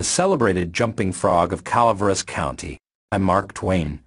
celebrated jumping frog of Calaveras County. I'm Mark Twain.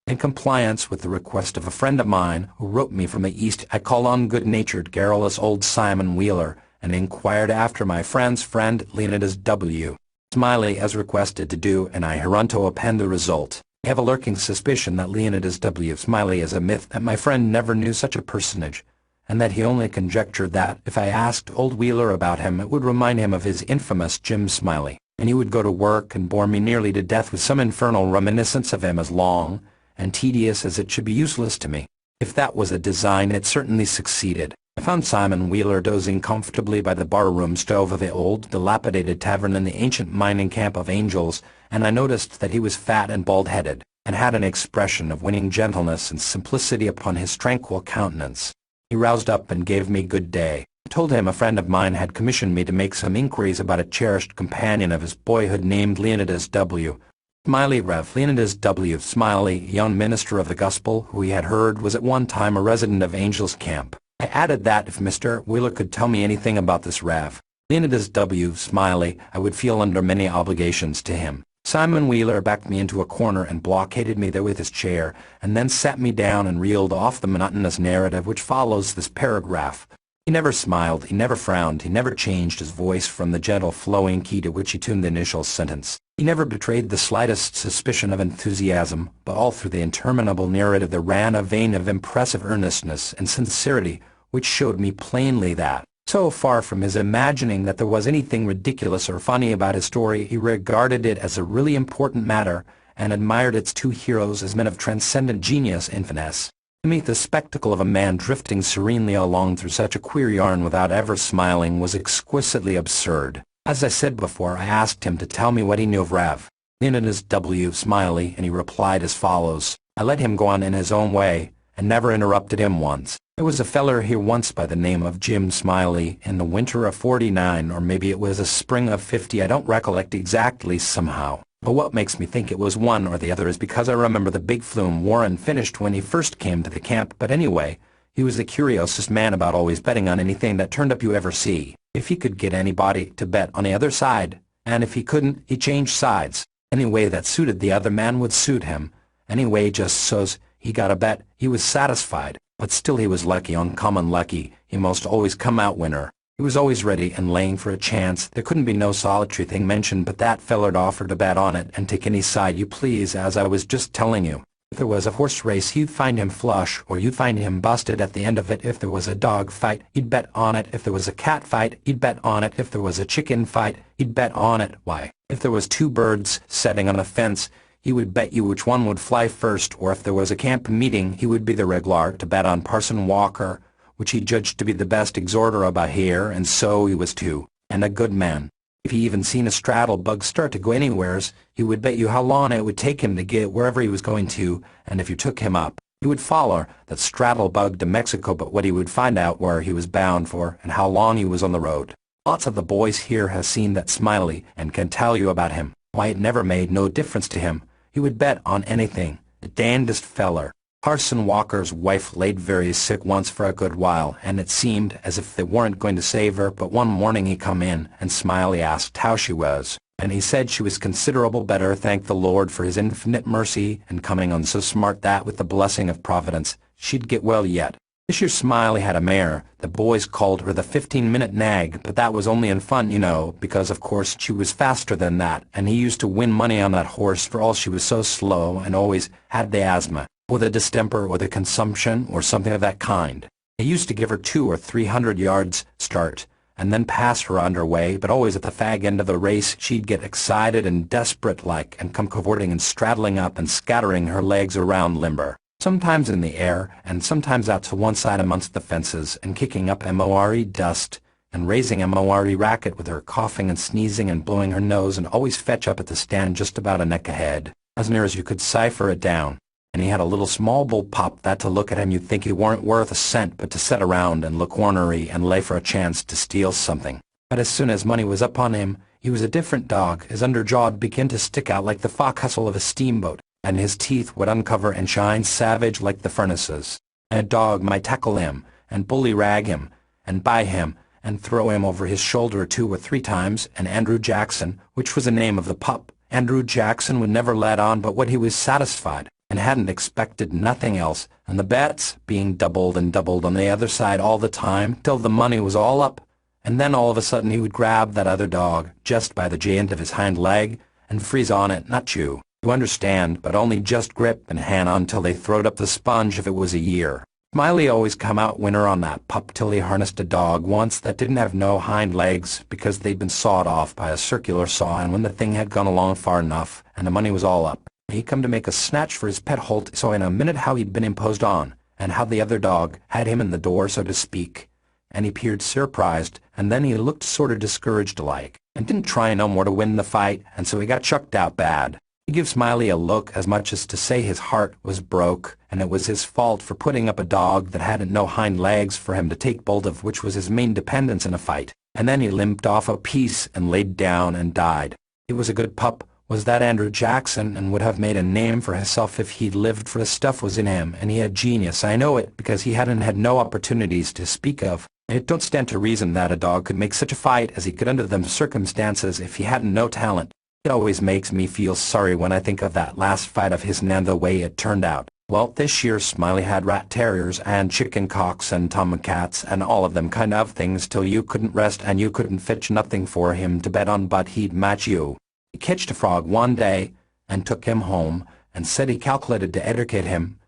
In compliance with the request of a friend of mine who wrote me from the East, I called on good-natured, garrulous old Simon Wheeler and inquired after my friend's friend Leonidas W. Smiley as requested to do, and I hereunto append the result. I have a lurking suspicion that Leonidas W. Smiley is a myth, that my friend never knew such a personage, and that he only conjectured that, if I asked old Wheeler about him, it would remind him of his infamous Jim Smiley, and he would go to work and bore me nearly to death with some infernal reminiscence of him as long and tedious as it should be useless to me. If that was a design, it certainly succeeded. I found Simon Wheeler dozing comfortably by the bar-room stove of the old, dilapidated tavern in the ancient mining camp of Angels, and I noticed that he was fat and bald-headed, and had an expression of winning gentleness and simplicity upon his tranquil countenance. He roused up and gave me good day. I told him a friend of mine had commissioned me to make some inquiries about a cherished companion of his boyhood named Leonidas W. Smiley. Rev. Leonidas W. Smiley, young minister of the gospel, who he had heard was at one time a resident of Angels Camp. I added that if Mr. Wheeler could tell me anything about this Rev. Leonidas W. Smiley, I would feel under many obligations to him. Simon Wheeler backed me into a corner and blockaded me there with his chair, and then sat me down and reeled off the monotonous narrative which follows this paragraph. He never smiled, he never frowned, he never changed his voice from the gentle flowing key to which he tuned the initial sentence. He never betrayed the slightest suspicion of enthusiasm, but all through the interminable narrative there ran a vein of impressive earnestness and sincerity which showed me plainly that, so far from his imagining that there was anything ridiculous or funny about his story, he regarded it as a really important matter and admired its two heroes as men of transcendent genius and finesse. To me, the spectacle of a man drifting serenely along through such a queer yarn without ever smiling was exquisitely absurd. As I said before, I asked him to tell me what he knew of Rev. Leonidas W. Smiley, and he replied as follows. I let him go on in his own way, and never interrupted him once. There was a feller here once by the name of Jim Smiley in the winter of '49, or maybe it was a spring of '50, I don't recollect exactly somehow. But what makes me think it was one or the other is because I remember the big flume Warren finished when he first came to the camp. But anyway, he was the curiousest man about, always betting on anything that turned up you ever see. If he could get anybody to bet on the other side, and if he couldn't, he changed sides. Any way that suited the other man would suit him. Anyway, just so's he got a bet, he was satisfied. But still he was lucky, uncommon lucky. He most always come out winner. He was always ready and laying for a chance. There couldn't be no solitary thing mentioned but that feller'd offer to bet on it and take any side you please, as I was just telling you. If there was a horse race, you'd find him flush, or you'd find him busted at the end of it. If there was a dog fight, he'd bet on it. If there was a cat fight, he'd bet on it. If there was a chicken fight, he'd bet on it. Why, if there was two birds setting on a fence, he would bet you which one would fly first. Or if there was a camp meeting, he would be the reg'lar to bet on Parson Walker, which he judged to be the best exhorter about here, and so he was too, and a good man. If he even seen a straddle bug start to go anywheres, he would bet you how long it would take him to get wherever he was going to, and if you took him up, he would follow that straddle bug to Mexico, but what he would find out where he was bound for, and how long he was on the road. Lots of the boys here has seen that Smiley, and can tell you about him. Why, it never made no difference to him. He would bet on anything. The dandest feller. Parson Walker's wife laid very sick once for a good while, and it seemed as if they weren't going to save her, but one morning he come in, and Smiley asked how she was, and he said she was considerable better, thank the Lord for his infinite mercy, and coming on so smart that, with the blessing of Providence, she'd get well yet. This year Smiley had a mare. The boys called her the 15-minute nag, but that was only in fun, you know, because of course she was faster than that, and he used to win money on that horse for all she was so slow and always had the asthma, or the distemper, or the consumption, or something of that kind. He used to give her 200 or 300 yards start, and then pass her underway, but always at the fag end of the race she'd get excited and desperate-like, and come cavorting and straddling up and scattering her legs around limber, sometimes in the air, and sometimes out to one side amongst the fences, and kicking up more dust, and raising more racket with her coughing and sneezing and blowing her nose, and always fetch up at the stand just about a neck ahead, as near as you could cipher it down. And he had a little small bull pop that to look at him you'd think he weren't worth a cent, but to sit around and look ornery and lay for a chance to steal something. But as soon as money was up on him, he was a different dog. His underjaw'd begin to stick out like the fo'castle of a steamboat, and his teeth would uncover and shine savage like the furnaces. And a dog might tackle him, and bully-rag him, and buy him, and throw him over his shoulder 2 or 3 times, and Andrew Jackson, which was the name of the pup, Andrew Jackson would never let on but what he was satisfied, and hadn't expected nothing else, and the bets being doubled and doubled on the other side all the time till the money was all up, and then all of a sudden he would grab that other dog just by the joint of his hind leg and freeze on it, not chew, you understand, but only just grip and hang on till they throwed up the sponge if it was a year. Smiley always come out winner on that pup till he harnessed a dog once that didn't have no hind legs because they'd been sawed off by a circular saw, and when the thing had gone along far enough and the money was all up, he come to make a snatch for his pet holt, so in a minute how he'd been imposed on, and how the other dog had him in the door, so to speak, and he peered surprised, and then he looked sort of discouraged like, and didn't try no more to win the fight, and so he got chucked out bad. He give Smiley a look as much as to say his heart was broke, and it was his fault for putting up a dog that hadn't no hind legs for him to take bolt of, which was his main dependence in a fight, and then he limped off a piece and laid down and died. He was a good pup, was that Andrew Jackson, and would have made a name for himself if he'd lived, for the stuff was in him, and he had genius, I know it, because he hadn't had no opportunities to speak of, and it don't stand to reason that a dog could make such a fight as he could under them circumstances if he hadn't no talent. It always makes me feel sorry when I think of that last fight of his and the way it turned out. Well, this year Smiley had rat terriers and chicken cocks and tomcats and all of them kind of things till you couldn't rest and you couldn't fetch nothing for him to bet on but he'd match you. He catched a frog one day and took him home and said he calculated to educate him,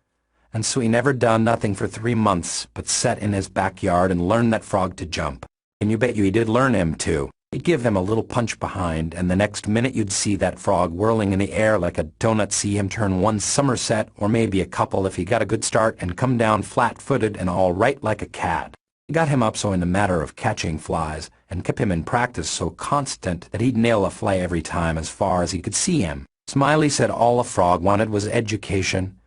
and so he never done nothing for 3 months but sat in his backyard and learned that frog to jump. And you bet you he did learn him too. He'd give him a little punch behind, and the next minute you'd see that frog whirling in the air like a donut, see him turn one somerset, or maybe a couple if he got a good start, and come down flat-footed and all right like a cat. He got him up so in the matter of catching flies, and kept him in practice so constant that he'd nail a fly every time as far as he could see him. Smiley said all a frog wanted was education,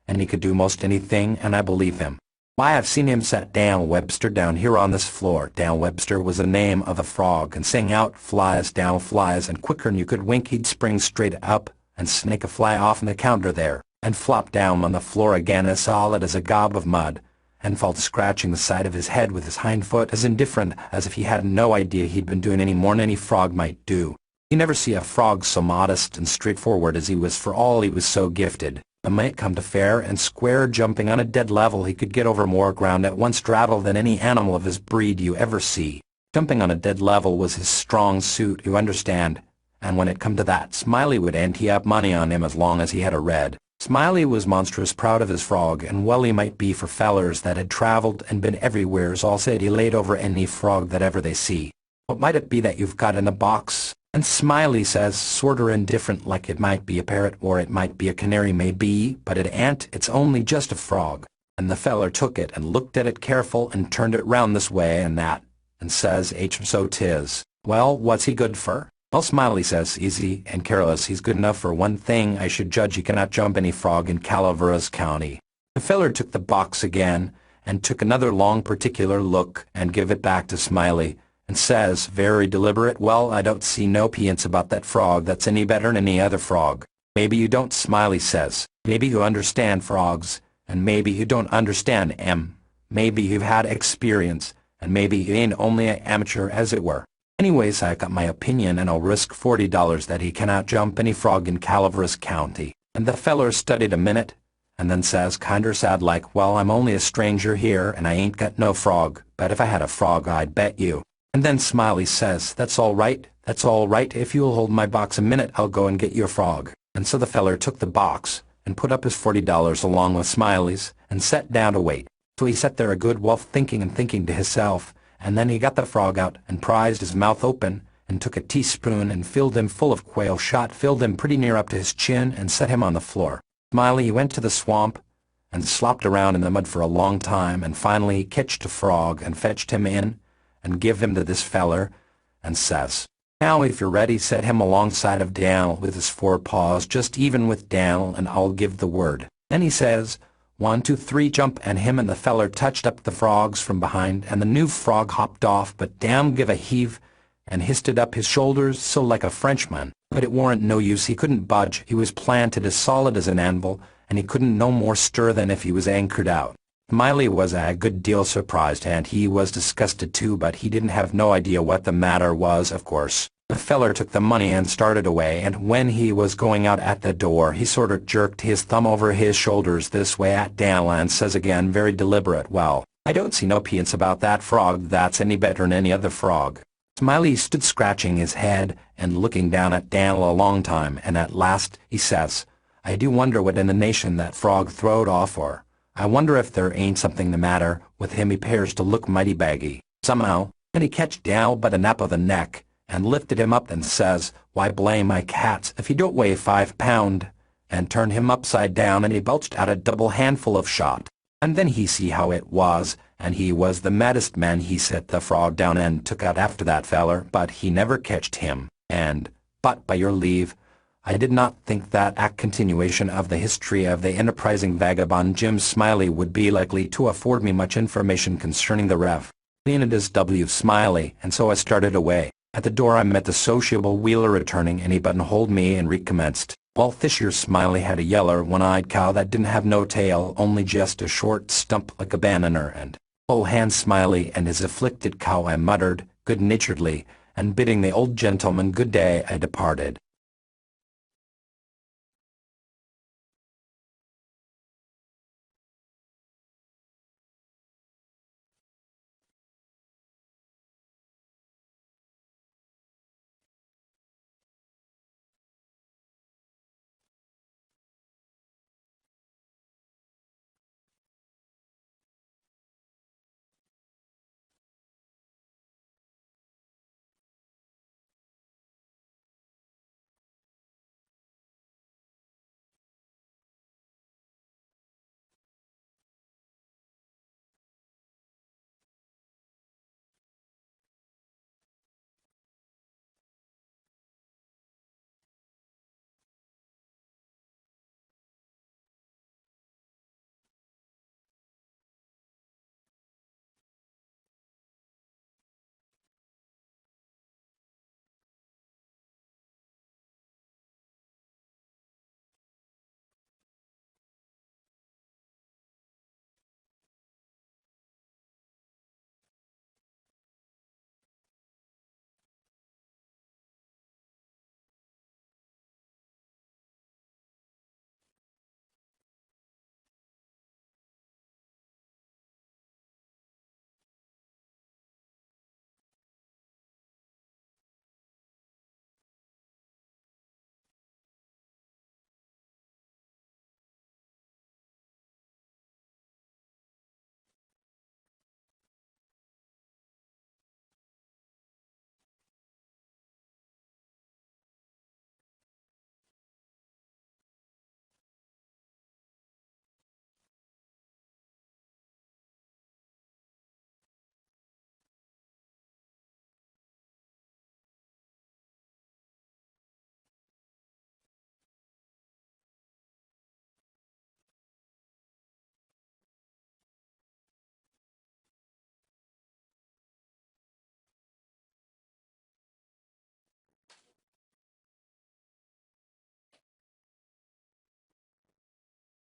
and he could do most anything, and I believe him. Why, I've seen him set Dan Webster down here on this floor. Dan Webster was the name of a frog, and sing out flies, down flies, and quicker'n you could wink he'd spring straight up and snake a fly off the counter there, and flop down on the floor again as solid as a gob of mud, and fall to scratching the side of his head with his hind foot as indifferent as if he hadn't no idea he'd been doing any more'n any frog might do. You never see a frog so modest and straightforward as he was, for all he was so gifted. It might come to fair and square jumping on a dead level, he could get over more ground at one straddle than any animal of his breed you ever see. Jumping on a dead level was his strong suit, you understand, and when it come to that, Smiley would ante up money on him as long as he had a red. Smiley was monstrous proud of his frog, and well he might be, for fellers that had travelled and been everywheres all said he laid over any frog that ever they see. What might it be that you've got in the box? And Smiley says, sorter indifferent, like it might be a parrot or it might be a canary maybe, but it ain't, it's only just a frog. And the feller took it and looked at it careful and turned it round this way and that, and says, so 'tis. Well, what's he good for? Well, Smiley says, easy and careless, he's good enough for one thing. I should judge he cannot jump any frog in Calaveras County. The feller took the box again, and took another long particular look, and give it back to Smiley, and says, very deliberate, well, I don't see no peance about that frog that's any better'n any other frog. Maybe you don't, Smiley says. Maybe you understand frogs, and maybe you don't understand 'em. Maybe you've had experience, and maybe you ain't only a amateur as it were. Anyways, I got my opinion, and I'll risk $40 that he cannot jump any frog in Calaveras County. And the feller studied a minute, and then says, kinder sad like, well, I'm only a stranger here, and I ain't got no frog, but if I had a frog I'd bet you. And then Smiley says, that's all right, if you'll hold my box a minute I'll go and get your frog. And so the feller took the box, and put up his $40 along with Smiley's, and sat down to wait. So he sat there a good while thinking and thinking to hisself, and then he got the frog out, and prized his mouth open, and took a teaspoon and filled him full of quail shot, filled him pretty near up to his chin, and set him on the floor. Smiley went to the swamp, and slopped around in the mud for a long time, and finally he ketched a frog, and fetched him in, and give him to this feller, and says, now if you're ready, set him alongside of Dan'l with his 4 paws, just even with Dan'l, and I'll give the word. Then he says, 1, 2, 3, jump, and him and the feller touched up the frogs from behind, and the new frog hopped off, but Dan'l give a heave, and histed up his shoulders so like a Frenchman. But it warn't no use, he couldn't budge, he was planted as solid as an anvil, and he couldn't no more stir than if he was anchored out. Smiley was a good deal surprised, and he was disgusted too, but he didn't have no idea what the matter was, of course. The feller took the money and started away, and when he was going out at the door he sorter jerked his thumb over his shoulders this way at Dan'l and says again, very deliberate, "Well, I don't see no peance about that frog that's any better'n any other frog." Smiley stood scratching his head and looking down at Dan'l a long time, and at last he says, "I do wonder what in the nation that frog throwed off, or I wonder if there ain't something the matter with him. He 'pears to look mighty baggy, somehow." And he catched Dan'l by the nape of the neck, and lifted him up and says, "Why blame my cats if he don't weigh 5 pound, and turned him upside down, and he belched out a double handful of shot. And then he see how it was, and he was the maddest man. He set the frog down and took out after that feller, but he never catched him, but by your leave, I did not think that a continuation of the history of the enterprising vagabond Jim Smiley would be likely to afford me much information concerning the Rev. Leonidas W. Smiley, and so I started away. At the door I met the sociable Wheeler returning, and he buttonholed me and recommenced. "Well, this year Smiley had a yeller, one-eyed cow that didn't have no tail, only just a short stump like a banana, and oh, hand Smiley and his afflicted cow," I muttered, good-naturedly, and bidding the old gentleman good day I departed.